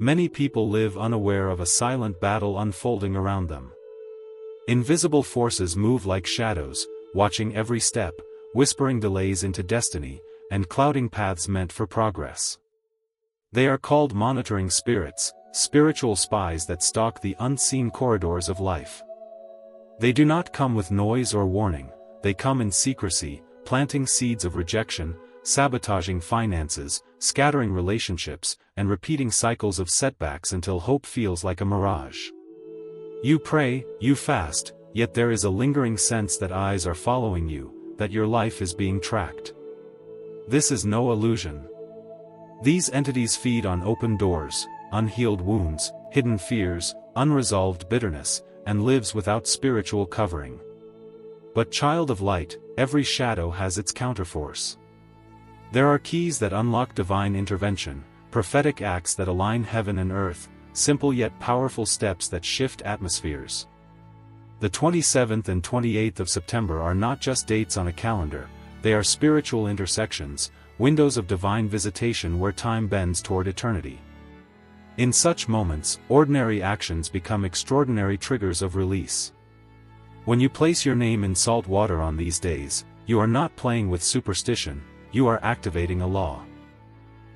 Many people live unaware of a silent battle unfolding around them. Invisible forces move like shadows, watching every step, whispering delays into destiny, and clouding paths meant for progress. They are called monitoring spirits, spiritual spies that stalk the unseen corridors of life. They do not come with noise or warning, they come in secrecy, planting seeds of rejection, sabotaging finances, scattering relationships, and repeating cycles of setbacks until hope feels like a mirage. You pray, you fast, yet there is a lingering sense that eyes are following you, that your life is being tracked. This is no illusion. These entities feed on open doors, unhealed wounds, hidden fears, unresolved bitterness, and lives without spiritual covering. But child of light, every shadow has its counterforce. There are keys that unlock divine intervention, prophetic acts that align heaven and earth, simple yet powerful steps that shift atmospheres. The 27th and 28th of September are not just dates on a calendar, they are spiritual intersections, windows of divine visitation where time bends toward eternity. In such moments, ordinary actions become extraordinary triggers of release. When you place your name in salt water on these days, you are not playing with superstition, you are activating a law.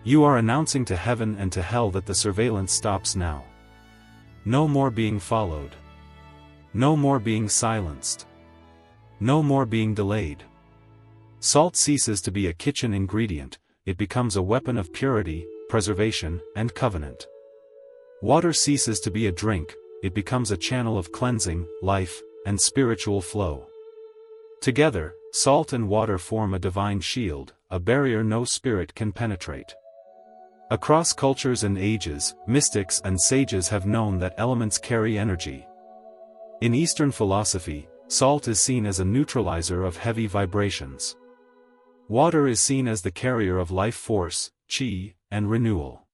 You are announcing to heaven and to hell that the surveillance stops now. No more being followed. No more being silenced. No more being delayed. Salt ceases to be a kitchen ingredient, it becomes a weapon of purity, preservation, and covenant. Water ceases to be a drink, it becomes a channel of cleansing, life, and spiritual flow. Together, salt and water form a divine shield, a barrier no spirit can penetrate. Across cultures and ages, mystics and sages have known that elements carry energy. In Eastern philosophy, salt is seen as a neutralizer of heavy vibrations. Water is seen as the carrier of life force, chi, and renewal.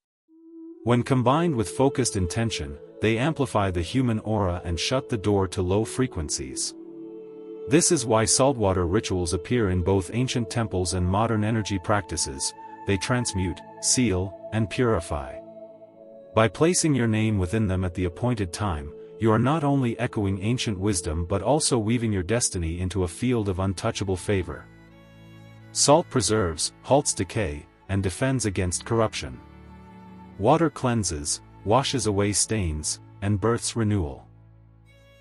When combined with focused intention, they amplify the human aura and shut the door to low frequencies. This is why saltwater rituals appear in both ancient temples and modern energy practices. They transmute, seal, and purify. By placing your name within them at the appointed time, you are not only echoing ancient wisdom but also weaving your destiny into a field of untouchable favor. Salt preserves, halts decay, and defends against corruption. Water cleanses, washes away stains, and births renewal.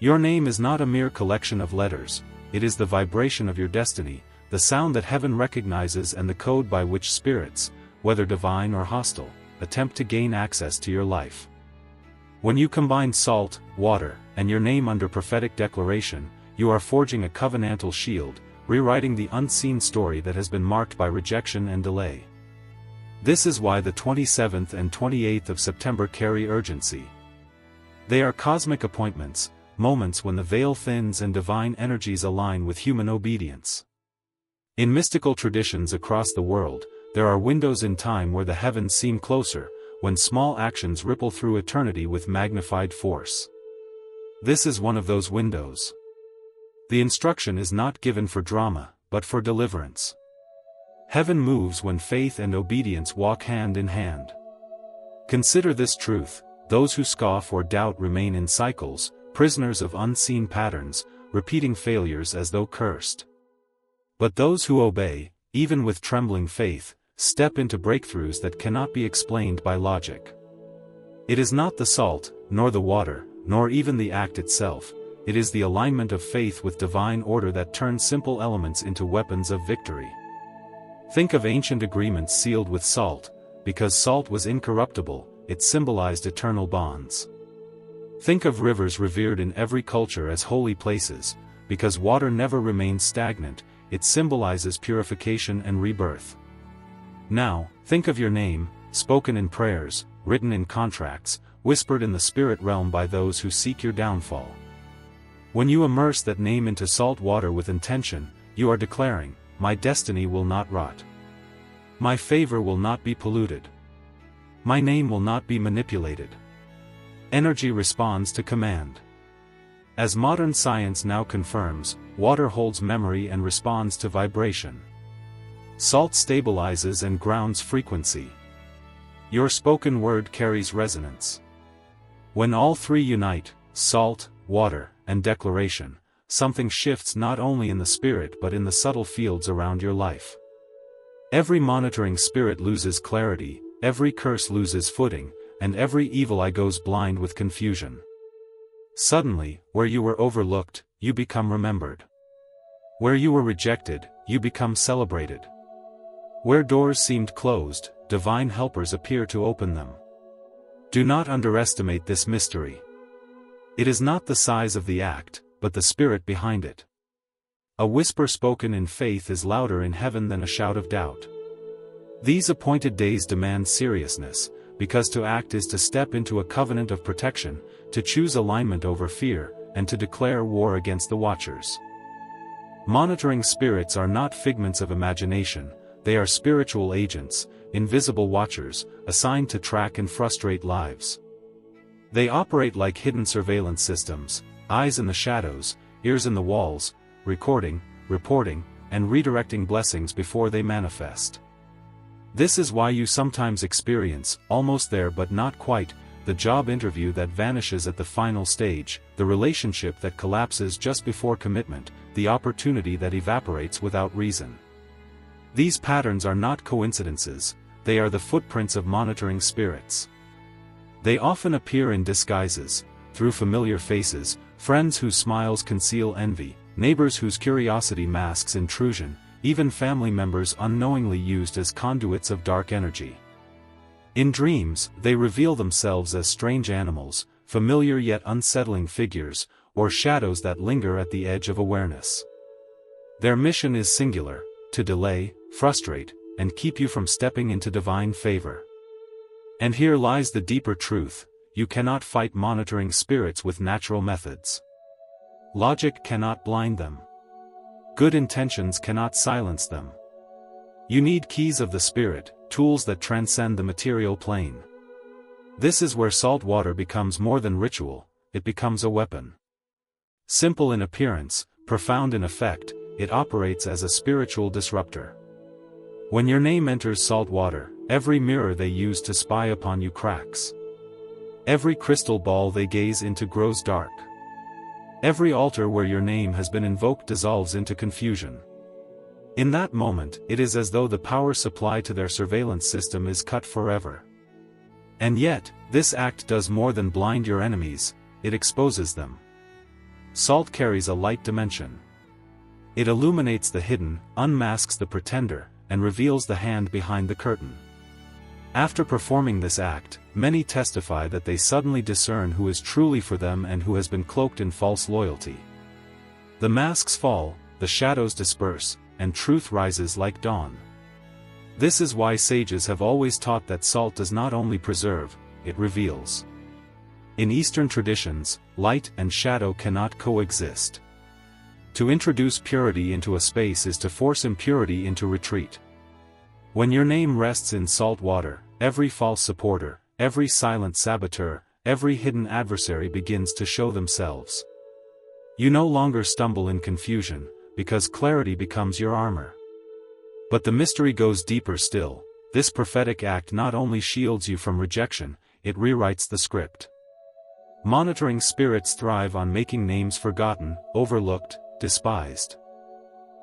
Your name is not a mere collection of letters, it is the vibration of your destiny, the sound that heaven recognizes and the code by which spirits, whether divine or hostile, attempt to gain access to your life. When you combine salt, water, and your name under prophetic declaration, you are forging a covenantal shield, rewriting the unseen story that has been marked by rejection and delay. This is why the 27th and 28th of September carry urgency. They are cosmic appointments, moments when the veil thins and divine energies align with human obedience. In mystical traditions across the world, there are windows in time where the heavens seem closer, when small actions ripple through eternity with magnified force. This is one of those windows. The instruction is not given for drama, but for deliverance. Heaven moves when faith and obedience walk hand in hand. Consider this truth: those who scoff or doubt remain in cycles, prisoners of unseen patterns, repeating failures as though cursed. But those who obey, even with trembling faith, step into breakthroughs that cannot be explained by logic. It is not the salt, nor the water, nor even the act itself, it is the alignment of faith with divine order that turns simple elements into weapons of victory. Think of ancient agreements sealed with salt. Because salt was incorruptible, it symbolized eternal bonds. Think of rivers revered in every culture as holy places. Because water never remains stagnant, it symbolizes purification and rebirth. Now, think of your name, spoken in prayers, written in contracts, whispered in the spirit realm by those who seek your downfall. When you immerse that name into salt water with intention, you are declaring, "My destiny will not rot. My favor will not be polluted. My name will not be manipulated." Energy responds to command. As modern science now confirms, water holds memory and responds to vibration. Salt stabilizes and grounds frequency. Your spoken word carries resonance. When all three unite, salt, water, and declaration, something shifts not only in the spirit but in the subtle fields around your life. Every monitoring spirit loses clarity, every curse loses footing, and every evil eye goes blind with confusion. Suddenly, where you were overlooked, you become remembered. Where you were rejected, you become celebrated. Where doors seemed closed, divine helpers appear to open them. Do not underestimate this mystery. It is not the size of the act, but the spirit behind it. A whisper spoken in faith is louder in heaven than a shout of doubt. These appointed days demand seriousness, because to act is to step into a covenant of protection, to choose alignment over fear, and to declare war against the watchers. Monitoring spirits are not figments of imagination, they are spiritual agents, invisible watchers, assigned to track and frustrate lives. They operate like hidden surveillance systems, eyes in the shadows, ears in the walls, recording, reporting, and redirecting blessings before they manifest. This is why you sometimes experience, almost there but not quite, the job interview that vanishes at the final stage, the relationship that collapses just before commitment, the opportunity that evaporates without reason. These patterns are not coincidences, they are the footprints of monitoring spirits. They often appear in disguises, through familiar faces, friends whose smiles conceal envy, neighbors whose curiosity masks intrusion, even family members unknowingly used as conduits of dark energy. In dreams, they reveal themselves as strange animals, familiar yet unsettling figures, or shadows that linger at the edge of awareness. Their mission is singular: to delay, frustrate, and keep you from stepping into divine favor. And here lies the deeper truth: you cannot fight monitoring spirits with natural methods. Logic cannot blind them. Good intentions cannot silence them. You need keys of the spirit, tools that transcend the material plane. This is where salt water becomes more than ritual, it becomes a weapon. Simple in appearance, profound in effect, it operates as a spiritual disruptor. When your name enters salt water, every mirror they use to spy upon you cracks. Every crystal ball they gaze into grows dark. Every altar where your name has been invoked dissolves into confusion. In that moment, it is as though the power supply to their surveillance system is cut forever. And yet, this act does more than blind your enemies, it exposes them. Salt carries a light dimension. It illuminates the hidden, unmasks the pretender, and reveals the hand behind the curtain. After performing this act, many testify that they suddenly discern who is truly for them and who has been cloaked in false loyalty. The masks fall, the shadows disperse, and truth rises like dawn. This is why sages have always taught that salt does not only preserve, it reveals. In Eastern traditions, light and shadow cannot coexist. To introduce purity into a space is to force impurity into retreat. When your name rests in salt water, every false supporter, every silent saboteur, every hidden adversary begins to show themselves. You no longer stumble in confusion, because clarity becomes your armor. But the mystery goes deeper still. This prophetic act not only shields you from rejection, it rewrites the script. Monitoring spirits thrive on making names forgotten, overlooked, despised.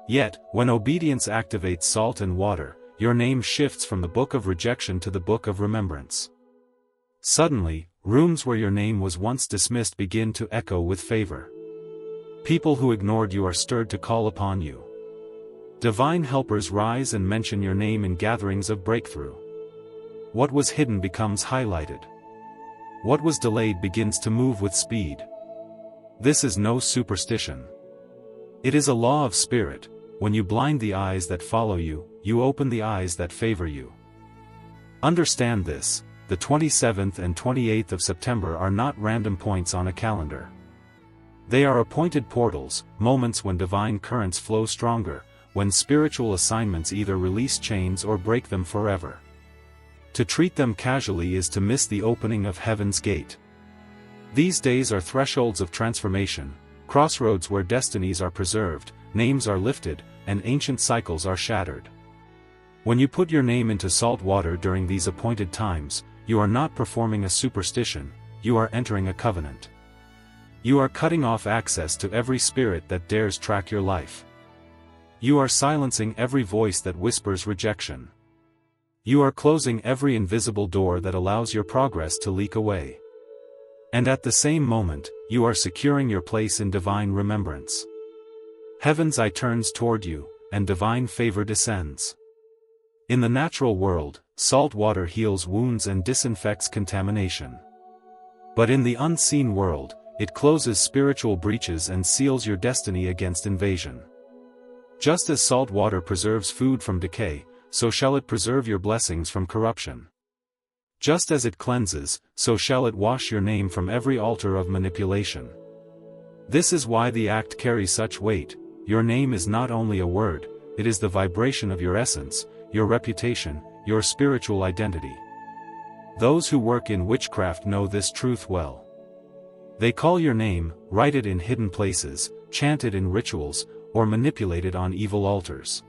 Yet, when obedience activates salt and water, your name shifts from the book of rejection to the book of remembrance. Suddenly, rooms where your name was once dismissed begin to echo with favor. People who ignored you are stirred to call upon you. Divine helpers rise and mention your name in gatherings of breakthrough. What was hidden becomes highlighted. What was delayed begins to move with speed. This is no superstition. It is a law of spirit. When you blind the eyes that follow you, you open the eyes that favor you. Understand this: the 27th and 28th of September are not random points on a calendar. They are appointed portals, moments when divine currents flow stronger, when spiritual assignments either release chains or break them forever. To treat them casually is to miss the opening of heaven's gate. These days are thresholds of transformation, crossroads where destinies are preserved, names are lifted, and ancient cycles are shattered. When you put your name into salt water during these appointed times, you are not performing a superstition, you are entering a covenant. You are cutting off access to every spirit that dares track your life. You are silencing every voice that whispers rejection. You are closing every invisible door that allows your progress to leak away. And at the same moment, you are securing your place in divine remembrance. Heaven's eye turns toward you, and divine favor descends. In the natural world, salt water heals wounds and disinfects contamination. But in the unseen world, it closes spiritual breaches and seals your destiny against invasion. Just as salt water preserves food from decay, so shall it preserve your blessings from corruption. Just as it cleanses, so shall it wash your name from every altar of manipulation. This is why the act carries such weight. Your name is not only a word, it is the vibration of your essence, your reputation, your spiritual identity. Those who work in witchcraft know this truth well. They call your name, write it in hidden places, chant it in rituals, or manipulate it on evil altars.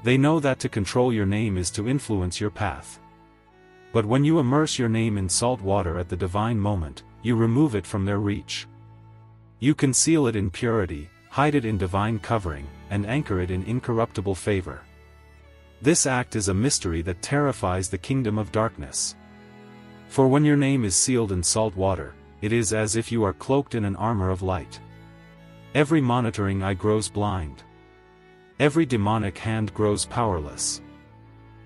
They know that to control your name is to influence your path. But when you immerse your name in salt water at the divine moment, you remove it from their reach. You conceal it in purity, hide it in divine covering, and anchor it in incorruptible favor. This act is a mystery that terrifies the kingdom of darkness. For when your name is sealed in salt water, it is as if you are cloaked in an armor of light. Every monitoring eye grows blind. Every demonic hand grows powerless.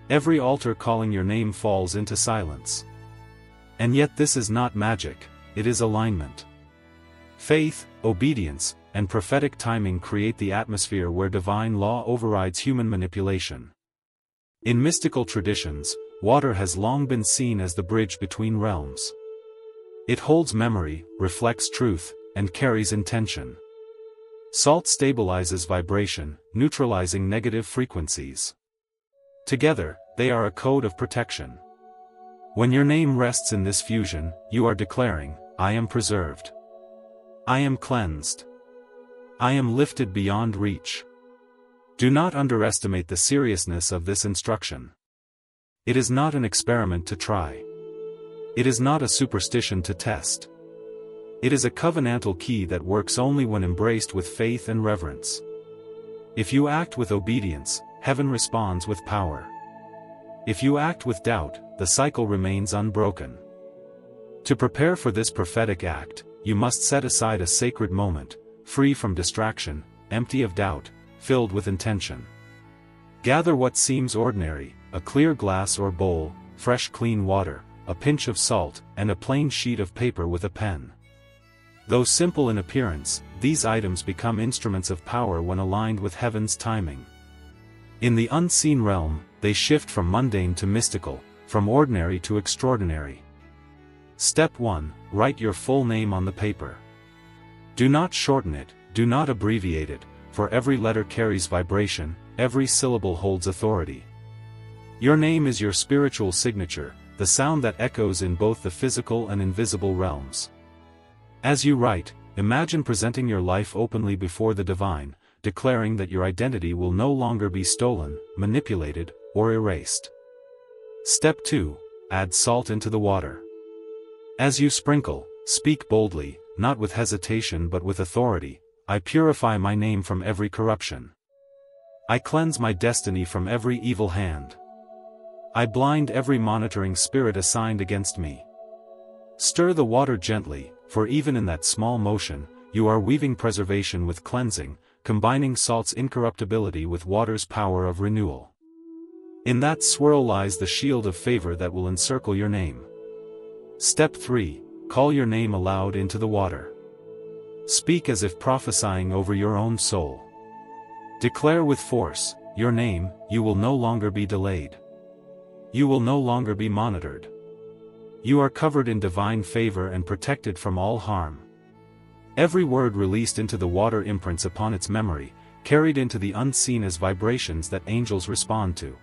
Every altar calling your name falls into silence. And yet this is not magic, it is alignment. Faith, obedience, and prophetic timing create the atmosphere where divine law overrides human manipulation. In mystical traditions, water has long been seen as the bridge between realms. It holds memory, reflects truth, and carries intention. Salt stabilizes vibration, neutralizing negative frequencies. Together, they are a code of protection. When your name rests in this fusion, you are declaring, I am preserved. I am cleansed. I am lifted beyond reach. Do not underestimate the seriousness of this instruction. It is not an experiment to try. It is not a superstition to test. It is a covenantal key that works only when embraced with faith and reverence. If you act with obedience, heaven responds with power. If you act with doubt, the cycle remains unbroken. To prepare for this prophetic act, you must set aside a sacred moment, free from distraction, empty of doubt, filled with intention. Gather what seems ordinary, a clear glass or bowl, fresh clean water, a pinch of salt, and a plain sheet of paper with a pen. Though simple in appearance, these items become instruments of power when aligned with heaven's timing. In the unseen realm, they shift from mundane to mystical, from ordinary to extraordinary. Step 1. Write your full name on the paper. Do not shorten it, do not abbreviate it, for every letter carries vibration, every syllable holds authority. Your name is your spiritual signature, the sound that echoes in both the physical and invisible realms. As you write, imagine presenting your life openly before the divine, declaring that your identity will no longer be stolen, manipulated, or erased. Step 2. Add salt into the water. As you sprinkle, speak boldly, not with hesitation but with authority. I purify my name from every corruption. I cleanse my destiny from every evil hand. I blind every monitoring spirit assigned against me. Stir the water gently, for even in that small motion, you are weaving preservation with cleansing, combining salt's incorruptibility with water's power of renewal. In that swirl lies the shield of favor that will encircle your name. Step 3. Call your name aloud into the water. Speak as if prophesying over your own soul. Declare with force, your name, you will no longer be delayed. You will no longer be monitored. You are covered in divine favor and protected from all harm. Every word released into the water imprints upon its memory, carried into the unseen as vibrations that angels respond to.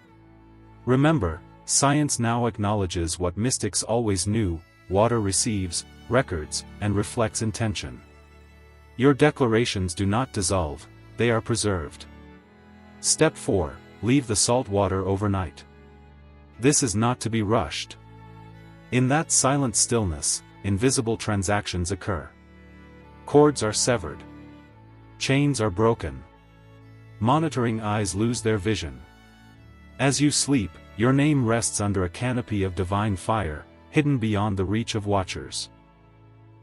Remember, science now acknowledges what mystics always knew: water receives, records, and reflects intention. Your declarations do not dissolve, they are preserved. Step 4. leave the salt water overnight. This is not to be rushed. In that silent stillness, invisible transactions occur. Cords are severed. Chains are broken. Monitoring eyes lose their vision. As you sleep, your name rests under a canopy of divine fire, hidden beyond the reach of watchers.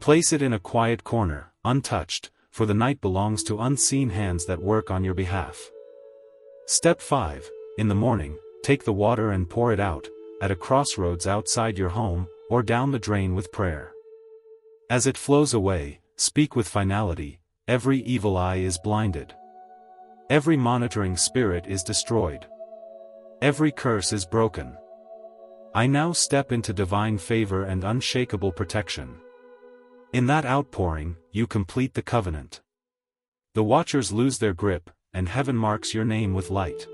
Place it in a quiet corner, untouched, for the night belongs to unseen hands that work on your behalf. Step 5. In the morning, take the water and pour it out, at a crossroads outside your home, or down the drain with prayer. As it flows away, speak with finality, every evil eye is blinded. Every monitoring spirit is destroyed. Every curse is broken. I now step into divine favor and unshakable protection. In that outpouring, you complete the covenant. The watchers lose their grip, and heaven marks your name with light.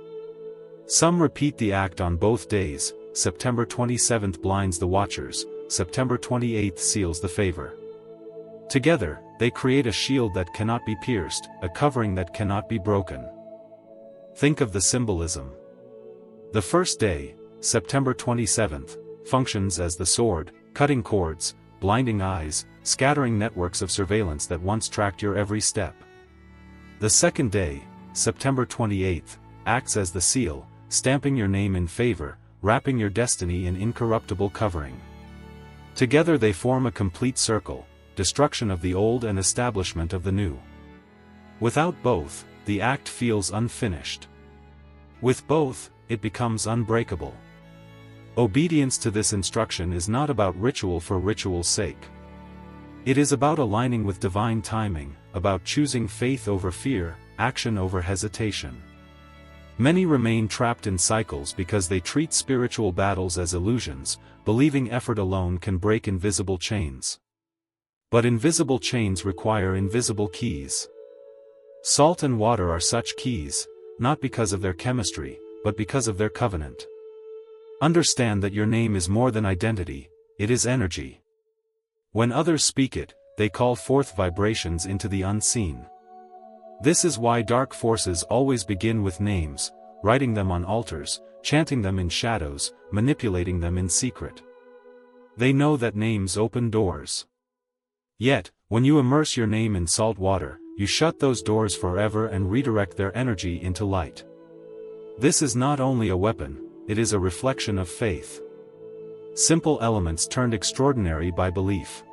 Some repeat the act on both days. September 27th blinds the watchers, September 28th seals the favor. Together, they create a shield that cannot be pierced, a covering that cannot be broken. Think of the symbolism. The first day, September 27th, functions as the sword, cutting cords, blinding eyes, scattering networks of surveillance that once tracked your every step. The second day, September 28th, acts as the seal, stamping your name in favor, wrapping your destiny in incorruptible covering. Together they form a complete circle, destruction of the old and establishment of the new. Without both, the act feels unfinished. With both, it becomes unbreakable. Obedience to this instruction is not about ritual for ritual's sake. It is about aligning with divine timing, about choosing faith over fear, action over hesitation. Many remain trapped in cycles because they treat spiritual battles as illusions, believing effort alone can break invisible chains. But invisible chains require invisible keys. Salt and water are such keys, not because of their chemistry, but because of their covenant. Understand that your name is more than identity, it is energy. When others speak it, they call forth vibrations into the unseen. This is why dark forces always begin with names, writing them on altars, chanting them in shadows, manipulating them in secret. They know that names open doors. Yet, when you immerse your name in salt water, you shut those doors forever and redirect their energy into light. This is not only a weapon, it is a reflection of faith. Simple elements turned extraordinary by belief.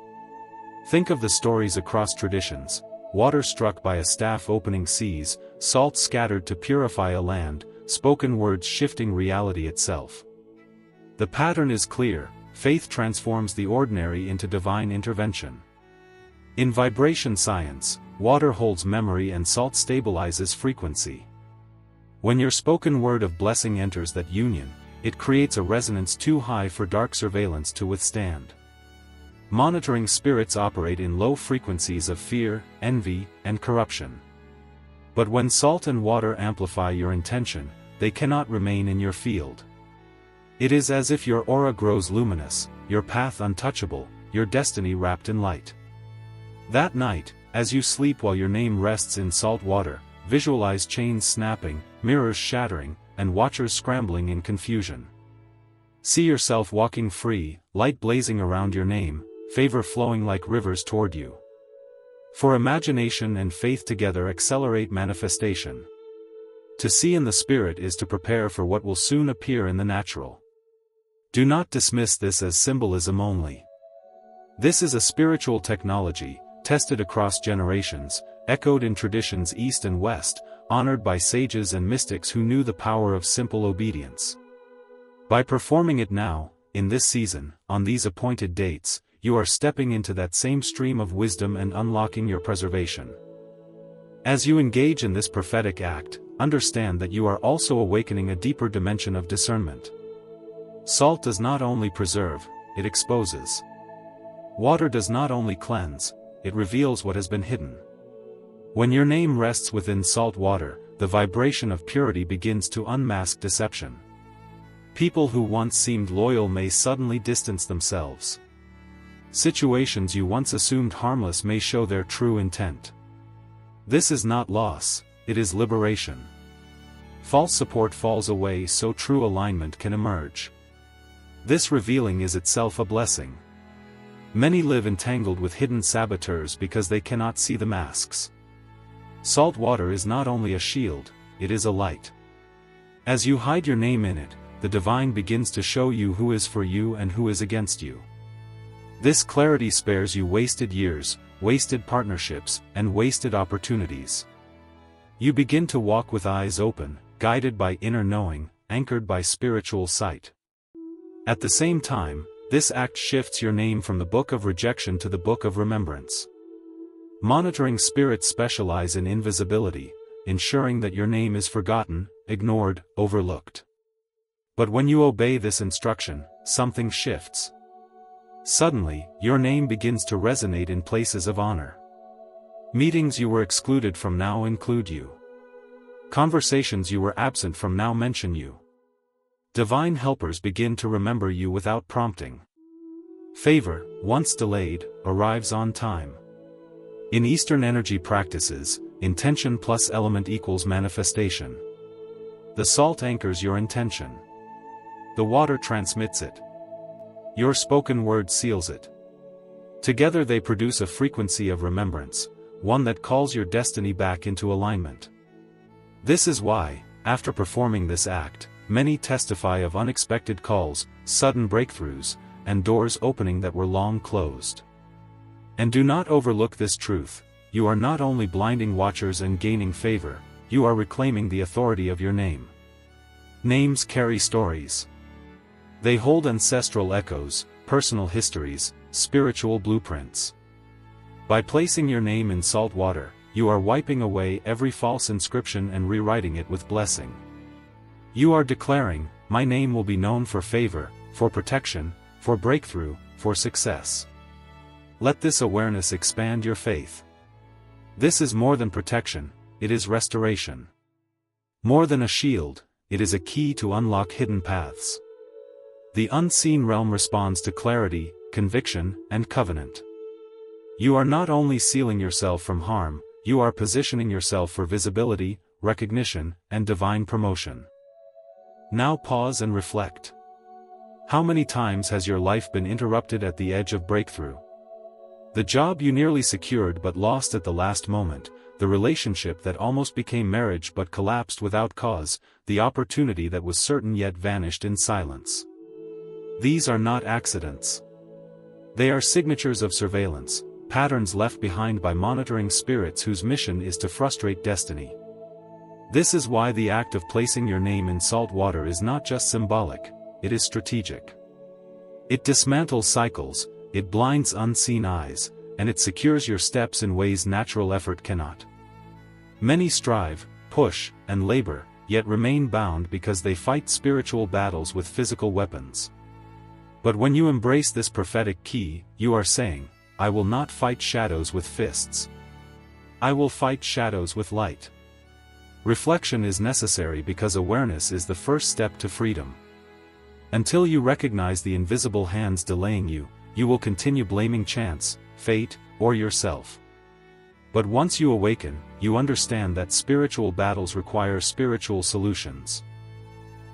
Think of the stories across traditions: water struck by a staff opening seas, salt scattered to purify a land, spoken words shifting reality itself. The pattern is clear: faith transforms the ordinary into divine intervention. In vibration science, water holds memory and salt stabilizes frequency. When your spoken word of blessing enters that union, it creates a resonance too high for dark surveillance to withstand. Monitoring spirits operate in low frequencies of fear, envy, and corruption. But when salt and water amplify your intention, they cannot remain in your field. It is as if your aura grows luminous, your path untouchable, your destiny wrapped in light. That night, as you sleep while your name rests in salt water, visualize chains snapping, mirrors shattering, and watchers scrambling in confusion. See yourself walking free, light blazing around your name, favor flowing like rivers toward you. For imagination and faith together accelerate manifestation. To see in the spirit is to prepare for what will soon appear in the natural. Do not dismiss this as symbolism only. This is a spiritual technology, tested across generations, echoed in traditions east and west, honored by sages and mystics who knew the power of simple obedience. By performing it now, in this season, on these appointed dates, you are stepping into that same stream of wisdom and unlocking your preservation. As you engage in this prophetic act, understand that you are also awakening a deeper dimension of discernment. Salt does not only preserve, it exposes. Water does not only cleanse, it reveals what has been hidden. When your name rests within salt water, the vibration of purity begins to unmask deception. People who once seemed loyal may suddenly distance themselves. Situations you once assumed harmless may show their true intent. This is not loss, it is liberation. false support falls away so true alignment can emerge. This revealing is itself a blessing. Many live entangled with hidden saboteurs because they cannot see the masks. Salt water is not only a shield, it is a light. As you hide your name in it, the divine begins to show you who is for you and who is against you. This clarity spares you wasted years, wasted partnerships, and wasted opportunities. You begin to walk with eyes open, guided by inner knowing, anchored by spiritual sight. At the same time, this act shifts your name from the book of rejection to the book of remembrance. Monitoring spirits specialize in invisibility, ensuring that your name is forgotten, ignored, overlooked. But when you obey this instruction, something shifts. Suddenly, your name begins to resonate in places of honor. Meetings you were excluded from now include you. Conversations you were absent from now mention you. Divine helpers begin to remember you without prompting. Favor, once delayed, arrives on time. In Eastern energy practices, intention plus element equals manifestation. The salt anchors your intention. The water transmits it. Your spoken word seals it. Together they produce a frequency of remembrance, one that calls your destiny back into alignment. This is why, after performing this act, many testify of unexpected calls, sudden breakthroughs, and doors opening that were long closed. And do not overlook this truth: you are not only blinding watchers and gaining favor, you are reclaiming the authority of your name. Names carry stories. They hold ancestral echoes, personal histories, spiritual blueprints. By placing your name in salt water, you are wiping away every false inscription and rewriting it with blessing. You are declaring, my name will be known for favor, for protection, for breakthrough, for success. Let this awareness expand your faith. This is more than protection, it is restoration. More than a shield, it is a key to unlock hidden paths. The unseen realm responds to clarity, conviction, and covenant. You are not only sealing yourself from harm, you are positioning yourself for visibility, recognition, and divine promotion. Now pause and reflect. How many times has your life been interrupted at the edge of breakthrough? The job you nearly secured but lost at the last moment, the relationship that almost became marriage but collapsed without cause, the opportunity that was certain yet vanished in silence. These are not accidents. They are signatures of surveillance, patterns left behind by monitoring spirits whose mission is to frustrate destiny. This is why the act of placing your name in salt water is not just symbolic, it is strategic. It dismantles cycles, it blinds unseen eyes, and it secures your steps in ways natural effort cannot. Many strive, push, and labor, yet remain bound because they fight spiritual battles with physical weapons. But when you embrace this prophetic key, you are saying, I will not fight shadows with fists. I will fight shadows with light. Reflection is necessary because awareness is the first step to freedom. Until you recognize the invisible hands delaying you, you will continue blaming chance, fate, or yourself. But once you awaken, you understand that spiritual battles require spiritual solutions.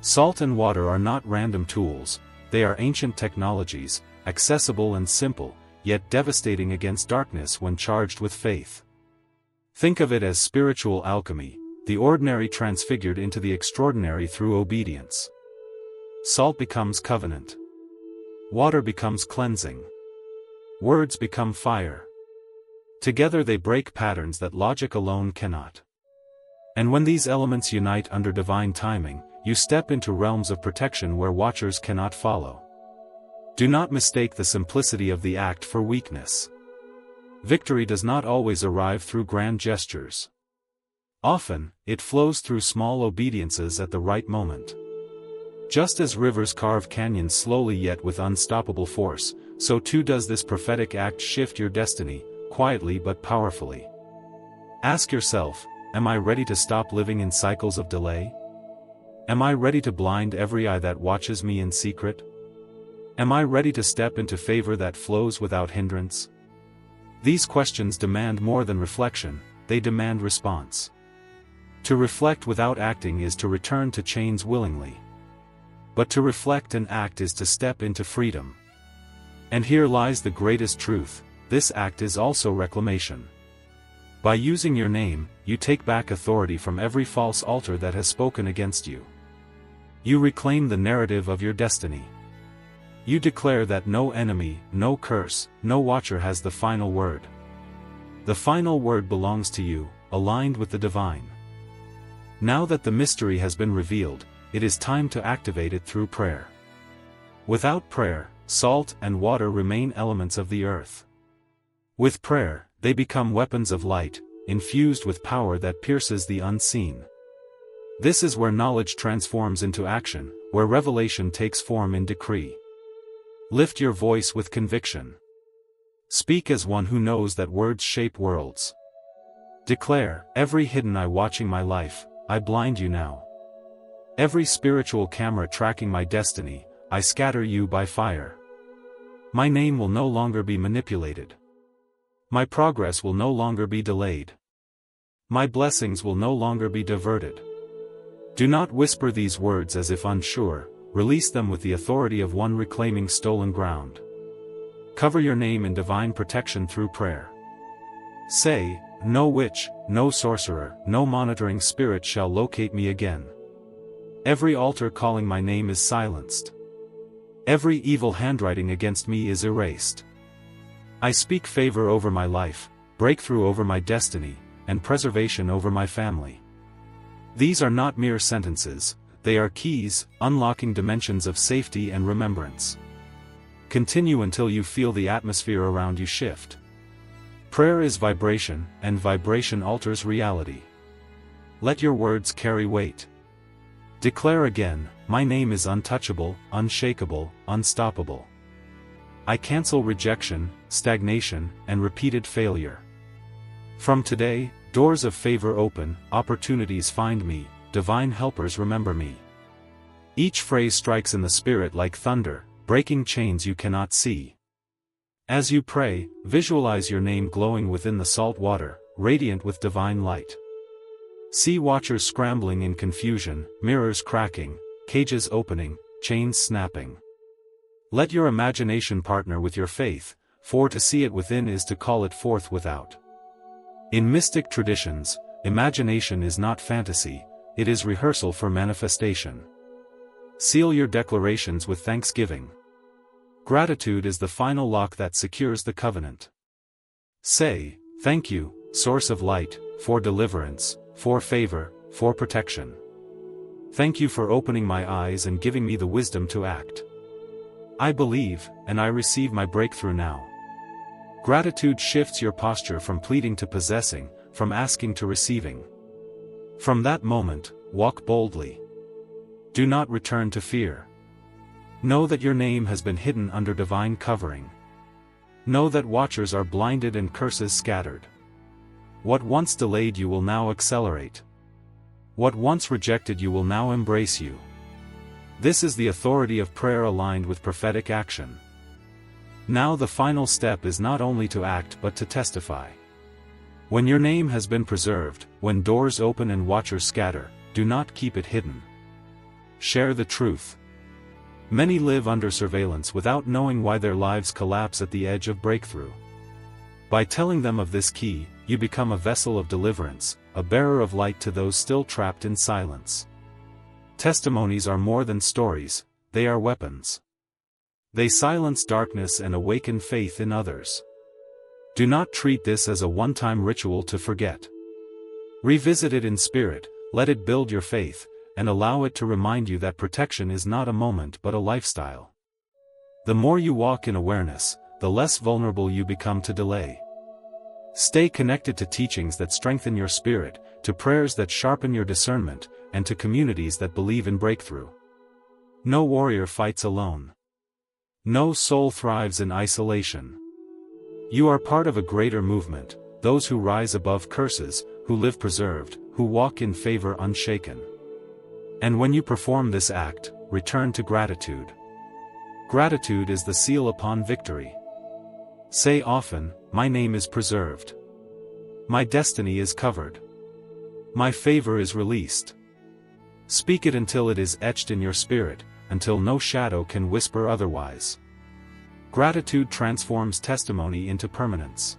Salt and water are not random tools, they are ancient technologies, accessible and simple, yet devastating against darkness when charged with faith. Think of it as spiritual alchemy, the ordinary transfigured into the extraordinary through obedience. Salt becomes covenant. Water becomes cleansing. Words become fire. Together they break patterns that logic alone cannot. And when these elements unite under divine timing, you step into realms of protection where watchers cannot follow. Do not mistake the simplicity of the act for weakness. Victory does not always arrive through grand gestures. Often, it flows through small obediences at the right moment. Just as rivers carve canyons slowly yet with unstoppable force, so too does this prophetic act shift your destiny, quietly but powerfully. Ask yourself, am I ready to stop living in cycles of delay? Am I ready to blind every eye that watches me in secret? Am I ready to step into favor that flows without hindrance? These questions demand more than reflection, they demand response. To reflect without acting is to return to chains willingly. But to reflect and act is to step into freedom. And here lies the greatest truth: this act is also reclamation. By using your name, you take back authority from every false altar that has spoken against you. You reclaim the narrative of your destiny. You declare that no enemy, no curse, no watcher has the final word. The final word belongs to you, aligned with the divine. Now that the mystery has been revealed, it is time to activate it through prayer. Without prayer, salt and water remain elements of the earth. With prayer, they become weapons of light, infused with power that pierces the unseen. This is where knowledge transforms into action, where revelation takes form in decree. Lift your voice with conviction. Speak as one who knows that words shape worlds. Declare, every hidden eye watching my life, I blind you now. Every spiritual camera tracking my destiny, I scatter you by fire. My name will no longer be manipulated. My progress will no longer be delayed. My blessings will no longer be diverted. Do not whisper these words as if unsure, release them with the authority of one reclaiming stolen ground. Cover your name in divine protection through prayer. Say, no witch, no sorcerer, no monitoring spirit shall locate me again. Every altar calling my name is silenced. Every evil handwriting against me is erased. I speak favor over my life, breakthrough over my destiny, and preservation over my family. These are not mere sentences, they are keys, unlocking dimensions of safety and remembrance. Continue until you feel the atmosphere around you shift. Prayer is vibration, and vibration alters reality. Let your words carry weight. Declare again, my name is untouchable, unshakable, unstoppable. I cancel rejection, stagnation, and repeated failure. From today, doors of favor open, opportunities find me, divine helpers remember me. Each phrase strikes in the spirit like thunder, breaking chains you cannot see. As you pray, visualize your name glowing within the salt water, radiant with divine light. See watchers scrambling in confusion, mirrors cracking, cages opening, chains snapping. Let your imagination partner with your faith, for to see it within is to call it forth without. In mystic traditions, imagination is not fantasy, it is rehearsal for manifestation. Seal your declarations with thanksgiving. Gratitude is the final lock that secures the covenant. Say, thank you, source of light, for deliverance, for favor, for protection. Thank you for opening my eyes and giving me the wisdom to act. I believe, and I receive my breakthrough now. Gratitude shifts your posture from pleading to possessing, from asking to receiving. From that moment, walk boldly. Do not return to fear. Know that your name has been hidden under divine covering. Know that watchers are blinded and curses scattered. What once delayed you will now accelerate. What once rejected you will now embrace you. This is the authority of prayer aligned with prophetic action. Now the final step is not only to act but to testify. When your name has been preserved, when doors open and watchers scatter, do not keep it hidden. Share the truth. Many live under surveillance without knowing why their lives collapse at the edge of breakthrough. By telling them of this key, you become a vessel of deliverance, a bearer of light to those still trapped in silence. Testimonies are more than stories, they are weapons. They silence darkness and awaken faith in others. Do not treat this as a one-time ritual to forget. Revisit it in spirit, let it build your faith, and allow it to remind you that protection is not a moment but a lifestyle. The more you walk in awareness, the less vulnerable you become to delay. Stay connected to teachings that strengthen your spirit, to prayers that sharpen your discernment, and to communities that believe in breakthrough. No warrior fights alone. No soul thrives in isolation. You are part of a greater movement, those who rise above curses, who live preserved, who walk in favor unshaken. And when you perform this act, return to gratitude. Gratitude is the seal upon victory. Say often, my name is preserved. My destiny is covered. My favor is released. Speak it until it is etched in your spirit, until no shadow can whisper otherwise. Gratitude transforms testimony into permanence.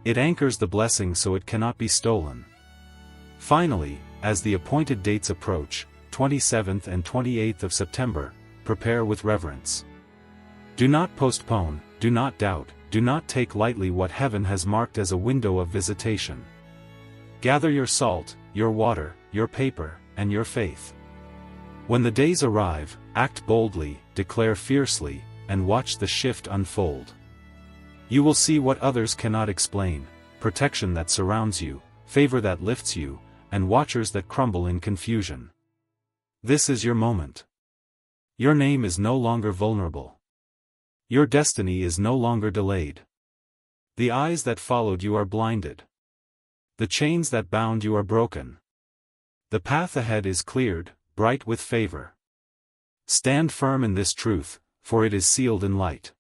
It anchors the blessing so it cannot be stolen. Finally, as the appointed dates approach, 27th and 28th of September, prepare with reverence. Do not postpone, do not doubt, do not take lightly what heaven has marked as a window of visitation. Gather your salt, your water, your paper, and your faith. When the days arrive, act boldly, declare fiercely, and watch the shift unfold. You will see what others cannot explain: protection that surrounds you, favor that lifts you, and watchers that crumble in confusion. This is your moment. Your name is no longer vulnerable. Your destiny is no longer delayed. The eyes that followed you are blinded. The chains that bound you are broken. The path ahead is cleared, bright with favor. Stand firm in this truth, for it is sealed in light.